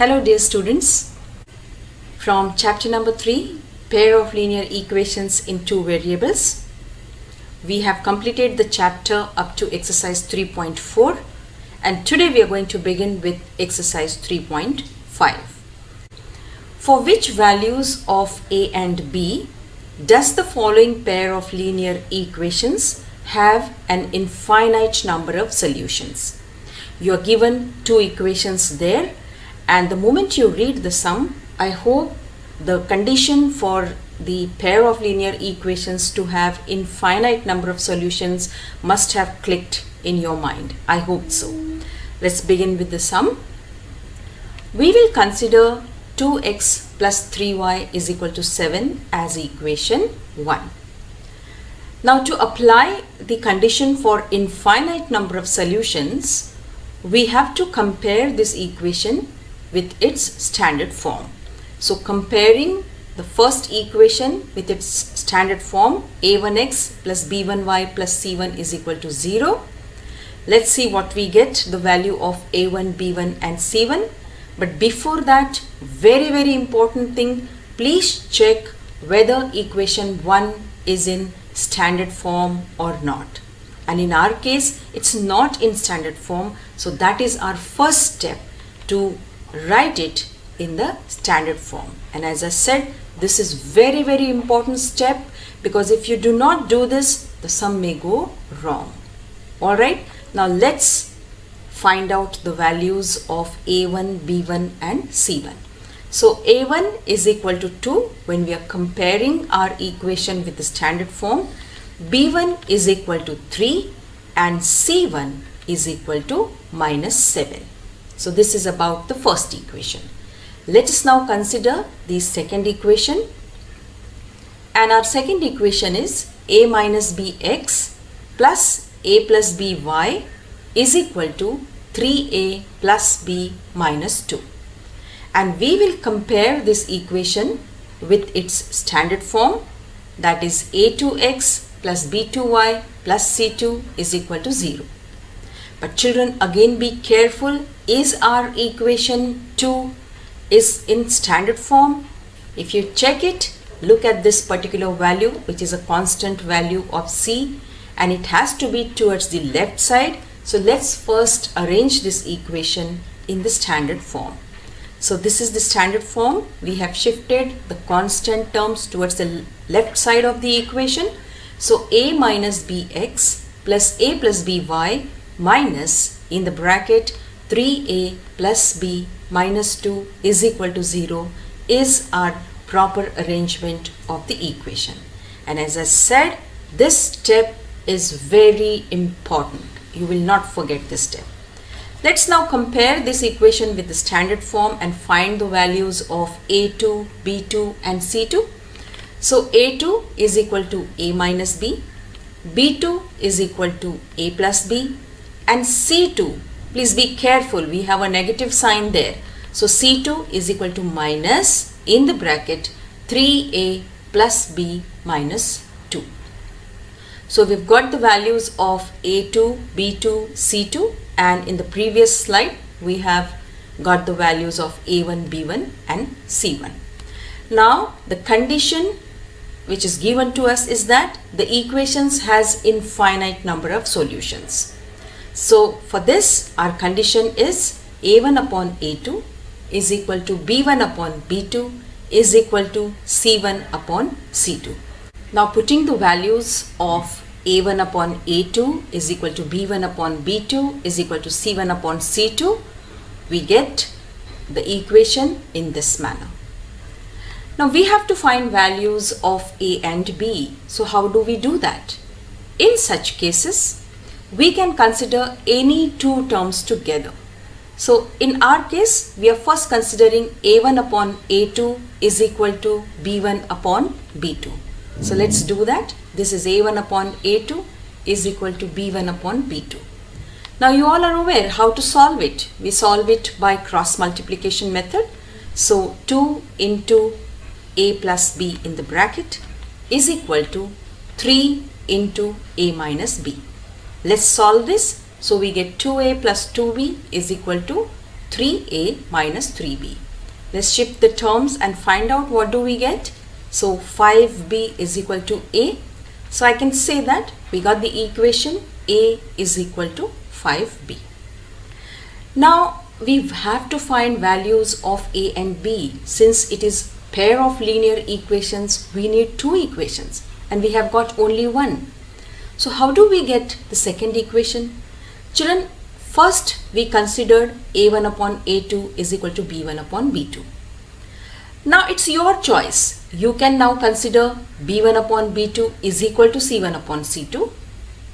Hello dear students, from chapter number 3, pair of linear equations in two variables. We have completed the chapter up to exercise 3.4 and today we are going to begin with exercise 3.5. For which values of a and b does the following pair of linear equations have an infinite number of solutions? You are given two equations there, and the moment you read the sum, I hope the condition for the pair of linear equations to have infinite number of solutions must have clicked in your mind. I hope so. Let's begin with the sum. We will consider 2x plus 3y is equal to 7 as equation 1. Now to apply the condition for infinite number of solutions, we have to compare this equation with its standard form. So comparing the first equation with its standard form, a1x plus b1y plus c1 is equal to 0. Let's see what we get, the value of a1, b1 and c1. But before that, very important thing, please check whether equation 1 is in standard form or not. And in our case, it's not in standard form. So that is our first step to write it in the standard form. And as I said, this is very important step, because if you do not do this, the sum may go wrong. Alright, now let's find out the values of a1, b1 and c1. So a1 is equal to 2 when we are comparing our equation with the standard form, b1 is equal to 3 and c1 is equal to -7. So this is about the first equation. Let us now consider the second equation. And our second equation is a minus bx plus a plus by is equal to 3a plus b minus 2. And we will compare this equation with its standard form, that is a2x plus b2y plus c2 is equal to 0. But children, again be careful, is our equation 2 is in standard form? If you check it, look at this particular value, which is a constant value of c, and it has to be towards the left side. So let's first arrange this equation in the standard form. So this is the standard form. We have shifted the constant terms towards the left side of the equation. So a minus bx plus a plus by minus in the bracket 3a plus b minus 2 is equal to 0 is our proper arrangement of the equation. And as I said, this step is very important. You will not forget this step. Let's now compare this equation with the standard form and find the values of a2, b2 and c2. So a2 is equal to a minus b, b2 is equal to a plus b, and c2, please be careful, we have a negative sign there. So c2 is equal to minus in the bracket 3a plus b minus 2. So we've got the values of a2, b2, c2, and in the previous slide we have got the values of a1, b1 and c1. Now the condition which is given to us is that the equations has infinite number of solutions. So for this, our condition is a1 upon a2 is equal to b1 upon b2 is equal to c1 upon c2. Now putting the values of a1 upon a2 is equal to b1 upon b2 is equal to c1 upon c2, we get the equation in this manner. Now we have to find values of a and b. So how do we do that? In such cases, we can consider any two terms together. So in our case, we are first considering a1 upon a2 is equal to b1 upon b2. So let's do that. This is a1 upon a2 is equal to b1 upon b2. Now you all are aware how to solve it. We solve it by cross multiplication method. So 2 into a plus b in the bracket is equal to 3 into a minus b. Let's solve this. So we get 2a plus 2b is equal to 3a minus 3b. Let's shift the terms and find out what do we get. So 5b is equal to a. So I can say that we got the equation a is equal to 5b. Now we have to find values of a and b. Since it is pair of linear equations, we need two equations and we have got only one. So how do we get the second equation? Children, first we considered a1 upon a2 is equal to b1 upon b2. Now it's your choice. You can now consider b1 upon b2 is equal to c1 upon c2,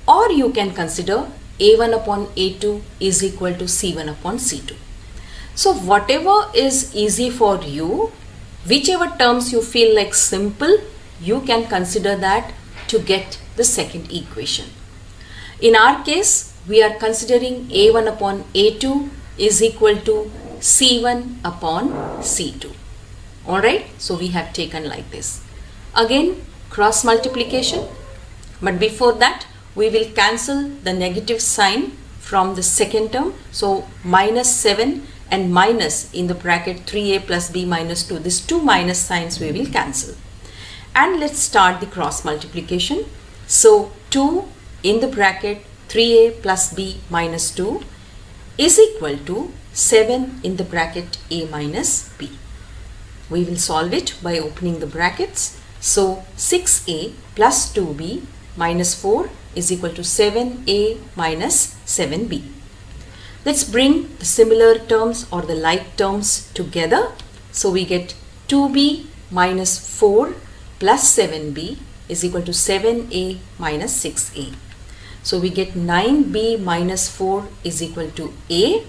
or you can consider a1 upon a2 is equal to c1 upon c2. So whatever is easy for you, whichever terms you feel like simple, you can consider that to get the second equation. In our case, we are considering a1 upon a2 is equal to c1 upon c2. Alright, so we have taken like this. Again, cross multiplication. But before that, we will cancel the negative sign from the second term. So minus 7 and minus in the bracket 3a plus b minus 2. These two minus signs we will cancel. And let's start the cross multiplication. So 2 in the bracket 3a plus b minus 2 is equal to 7 in the bracket a minus b. We will solve it by opening the brackets. So 6a plus 2b minus 4 is equal to 7a minus 7b. Let's bring the similar terms or the like terms together. So we get 2b minus 4 plus 7b is equal to 7a minus 6a. So we get 9b minus 4 is equal to a.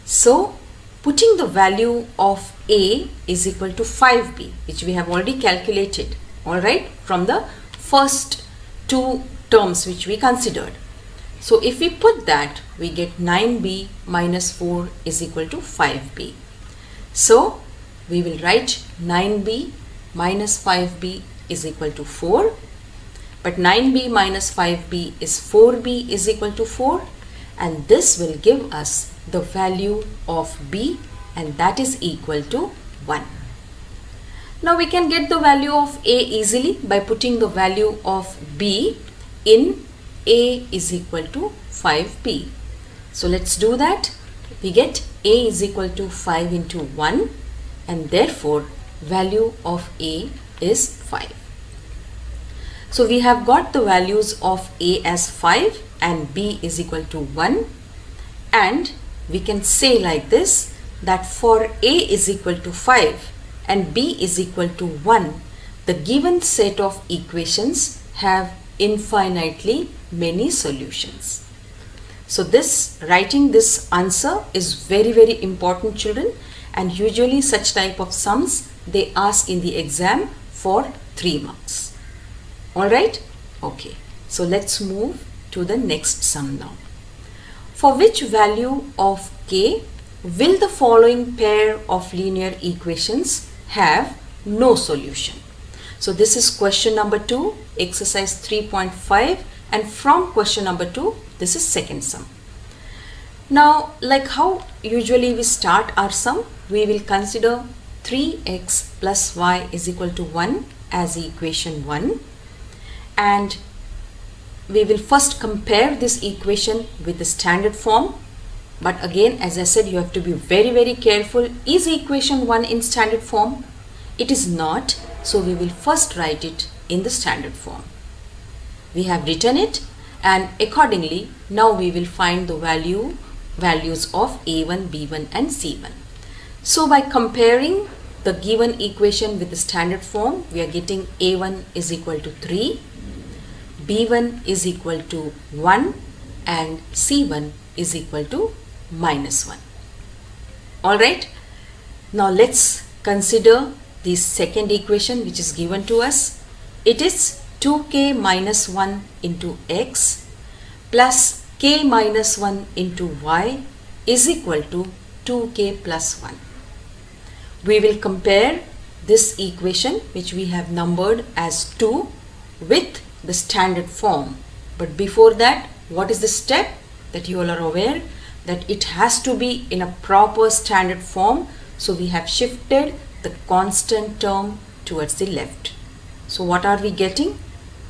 So putting the value of a is equal to 5b, which we have already calculated, alright, from the first two terms which we considered. So if we put that, we get 9b minus 4 is equal to 5b. So we will write 9b minus 5b is equal to 4. But 9b minus 5b is 4b is equal to 4. And this will give us the value of b, and that is equal to 1. Now we can get the value of a easily by putting the value of b in a is equal to 5b. So let's do that. We get a is equal to 5 into 1, and therefore value of a is 5. So we have got the values of a as 5 and b is equal to 1, and we can say like this, that for a is equal to 5 and b is equal to 1, the given set of equations have infinitely many solutions. So this, writing this answer is very, very important, children, and usually such type of sums they ask in the exam for 3 marks. Alright? Okay. So let's move to the next sum now. For which value of k will the following pair of linear equations have no solution? So this is question number 2, exercise 3.5, and from question number 2, this is second sum. Now, like how usually we start our sum, we will consider 3x plus y is equal to 1 as equation 1, and we will first compare this equation with the standard form. But again, as I said, you have to be very, very careful. Is equation 1 in standard form? It is not. So we will first write it in the standard form. We have written it, and accordingly now we will find the values of a1, b1 and c1. So by comparing the given equation with the standard form, we are getting a1 is equal to 3, b1 is equal to 1 and c1 is equal to minus 1. Alright, now let's consider the second equation which is given to us. It is 2k minus 1 into x plus k minus 1 into y is equal to 2k plus 1. We will compare this equation which we have numbered as 2 with the standard form. But before that, what is the step that you all are aware? that it has to be in a proper standard form. So we have shifted the constant term towards the left. So what are we getting?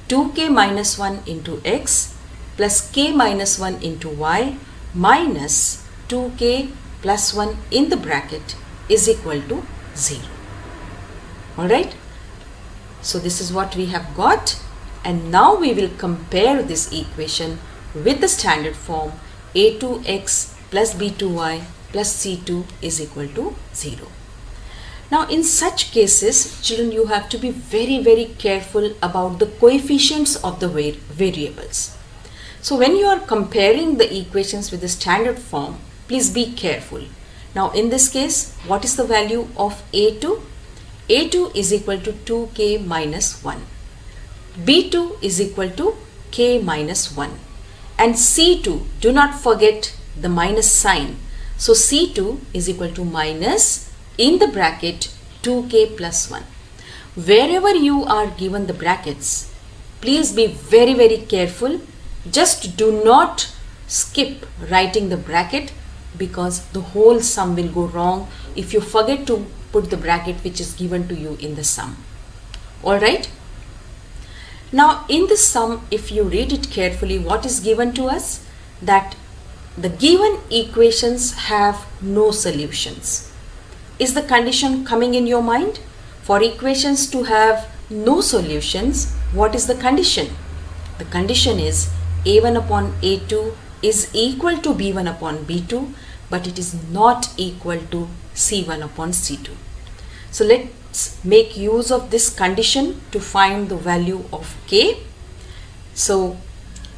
2k minus 1 into x plus k minus 1 into y minus 2k plus 1 in the bracket is equal to 0. Alright. So this is what we have got, and now we will compare this equation with the standard form a2x plus b2y plus c2 is equal to 0. Now in such cases, children, you have to be very careful about the coefficients of the variables. So when you are comparing the equations with the standard form, please be careful. Now in this case, what is the value of a2? a2 is equal to 2k minus 1. b2 is equal to k minus 1. And c2, do not forget the minus sign. So c2 is equal to minus in the bracket 2k plus 1. Wherever you are given the brackets, please be very careful. Just do not skip writing the bracket, because the whole sum will go wrong if you forget to put the bracket which is given to you in the sum. Alright. Now in the sum, if you read it carefully, what is given to us? That the given equations have no solutions. Is the condition coming in your mind? For equations to have no solutions, what is the condition? The condition is a1 upon a2 is equal to b1 upon b2, but it is not equal to c1 upon c2. So let's make use of this condition to find the value of k. So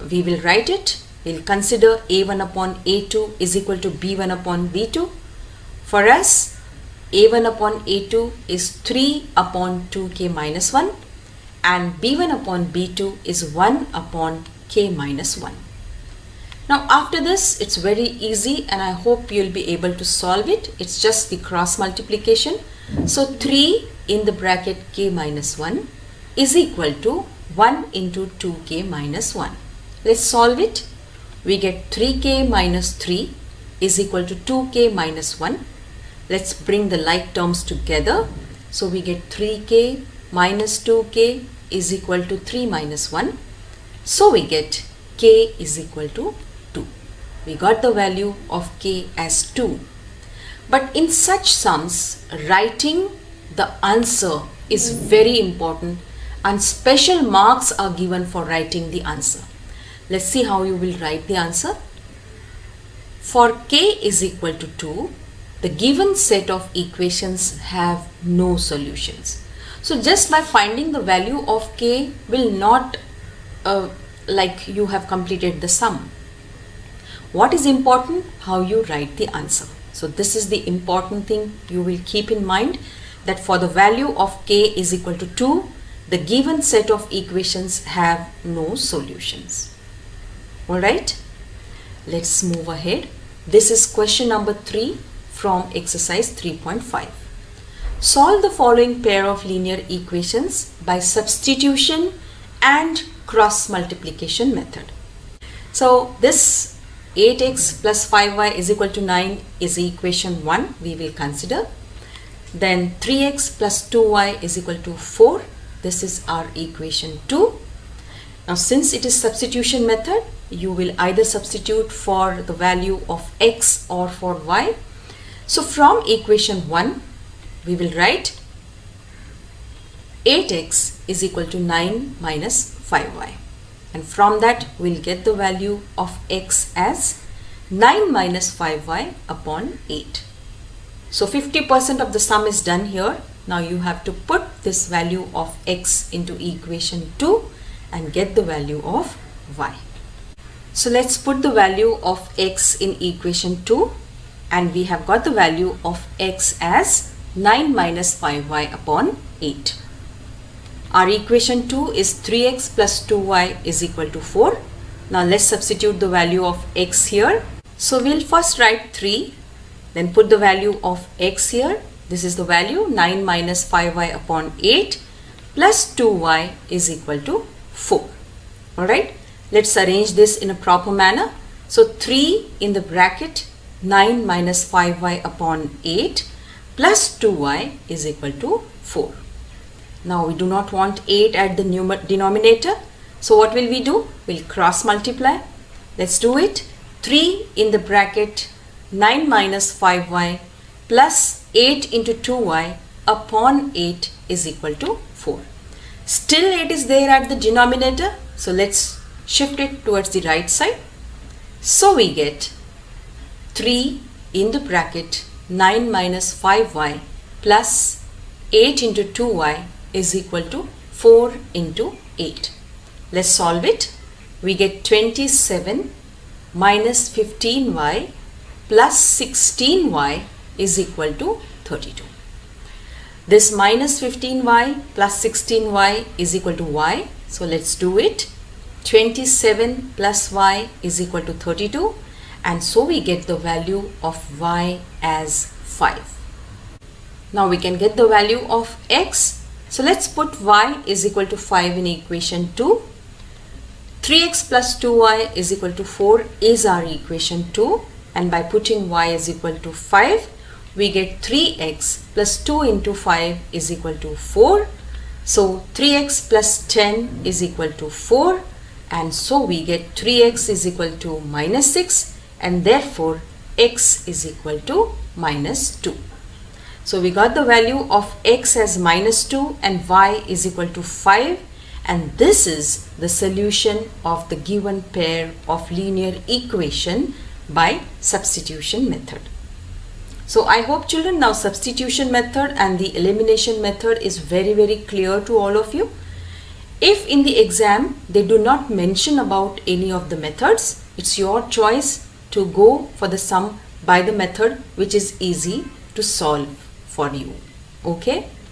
we will write it. We'll consider a1 upon a2 is equal to b1 upon b2. For us, a1 upon a2 is 3 upon 2k minus 1, and b1 upon b2 is 1 upon k minus 1. Now after this, it's very easy, and I hope you'll be able to solve it. It's just the cross multiplication. So 3 in the bracket k minus 1 is equal to 1 into 2k minus 1. Let's solve it. We get 3k minus 3 is equal to 2k minus 1. Let's bring the like terms together. So we get 3k minus 2k is equal to 3 minus 1. So we get k is equal to 2. We got the value of k as 2. But in such sums, writing the answer is very important, and special marks are given for writing the answer. Let's see how you will write the answer. For k is equal to 2, the given set of equations have no solutions. So just by finding the value of k will not like you have completed the sum. What is important? How you write the answer. So this is the important thing you will keep in mind, that for the value of k is equal to 2, the given set of equations have no solutions. Alright, let's move ahead. This is question number 3 from exercise 3.5. Solve the following pair of linear equations by substitution and cross multiplication method. So this 8x plus 5y is equal to 9 is equation 1 we will consider. Then 3x plus 2y is equal to 4. This is our equation 2. Now since it is substitution method, you will either substitute for the value of x or for y. So from equation 1, we will write 8x is equal to 9 minus 5y. And from that, we'll get the value of x as 9 minus 5y upon 8. So 50% of the sum is done here. Now you have to put this value of x into equation 2 and get the value of y. So let's put the value of x in equation 2, and we have got the value of x as 9 minus 5y upon 8. Our equation 2 is 3x plus 2y is equal to 4. Now let's substitute the value of x here. So we'll first write 3, then put the value of x here. This is the value 9 minus 5y upon 8 plus 2y is equal to 4. Alright, let's arrange this in a proper manner. So 3 in the bracket 9 minus 5y upon 8 plus 2y is equal to 4. Now we do not want 8 at the denominator. So what will we do? We'll cross multiply. Let's do it. 3 in the bracket 9 minus 5y plus 8 into 2y upon 8 is equal to 4. Still 8 is there at the denominator. So let's shift it towards the right side. So we get 3 in the bracket 9 minus 5y plus 8 into 2y is equal to 4 into 8. Let's solve it. We get 27 minus 15y plus 16y is equal to 32. This minus 15y plus 16y is equal to y. So let's do it. 27 plus y is equal to 32, and so we get the value of y as 5. Now we can get the value of x. So let's put y is equal to 5 in equation 2. 3x plus 2y is equal to 4 is our equation 2, and by putting y is equal to 5 we get 3x plus 2 into 5 is equal to 4. So 3x plus 10 is equal to 4, and so we get 3x is equal to minus 6, and therefore x is equal to minus 2. So we got the value of x as minus 2 and y is equal to 5, and this is the solution of the given pair of linear equation by substitution method. So I hope children now substitution method and the elimination method is very clear to all of you. If in the exam they do not mention about any of the methods, it's your choice to go for the sum by the method which is easy to solve for you. Okay?